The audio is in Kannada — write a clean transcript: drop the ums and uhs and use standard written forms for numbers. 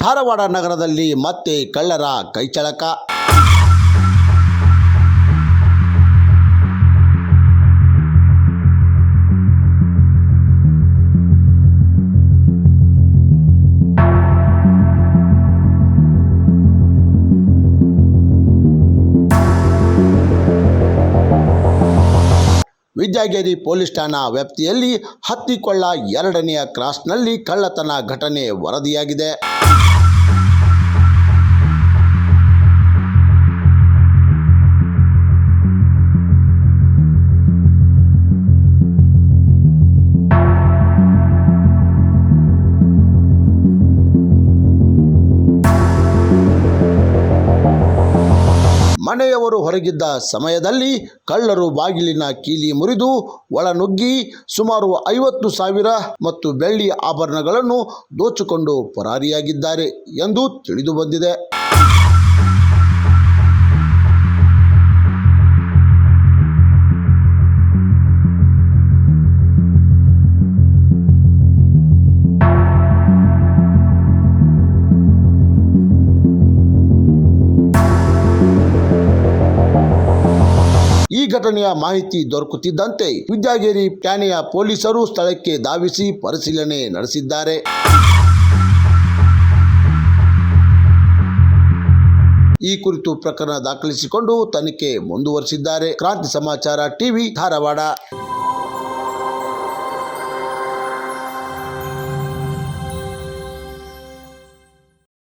ಧಾರವಾಡ ನಗರದಲ್ಲಿ ಮತ್ತೆ ಕಳ್ಳರ ಕೈಚಳಕ. ವಿದ್ಯಾಗಿರಿ ಪೊಲೀಸ್ ಠಾಣಾ ವ್ಯಾಪ್ತಿಯಲ್ಲಿ ಹತ್ತಿಕೊಳ್ಳ 2ನೇ ಕ್ರಾಸ್ನಲ್ಲಿ ಕಳ್ಳತನ ಘಟನೆ ವರದಿಯಾಗಿದೆ. ಮನೆಯವರು ಹೊರಗಿದ್ದ ಸಮಯದಲ್ಲಿ ಕಳ್ಳರು ಬಾಗಿಲಿನ ಕೀಲಿ ಮುರಿದು ಒಳನುಗ್ಗಿ ಸುಮಾರು 50,000 ಮತ್ತು ಬೆಳ್ಳಿ ಆಭರಣಗಳನ್ನು ದೋಚಿಕೊಂಡು ಪರಾರಿಯಾಗಿದ್ದಾರೆ ಎಂದು ತಿಳಿದು ಬಂದಿದೆ. ಈ ಘಟನೆಯ ಮಾಹಿತಿ ದೊರಕುತ್ತಿದ್ದಂತೆ ವಿದ್ಯಾಗಿರಿ ಠಾಣೆಯ ಪೊಲೀಸರು ಸ್ಥಳಕ್ಕೆ ಧಾವಿಸಿ ಪರಿಶೀಲನೆ ನಡೆಸಿದ್ದಾರೆ. ಈ ಕುರಿತು ಪ್ರಕರಣ ದಾಖಲಿಸಿಕೊಂಡು ತನಿಖೆ ಮುಂದುವರಿಸಿದ್ದಾರೆ. ಕ್ರಾಂತಿ ಸಮಾಚಾರ ಟಿವಿ ಧಾರವಾಡ.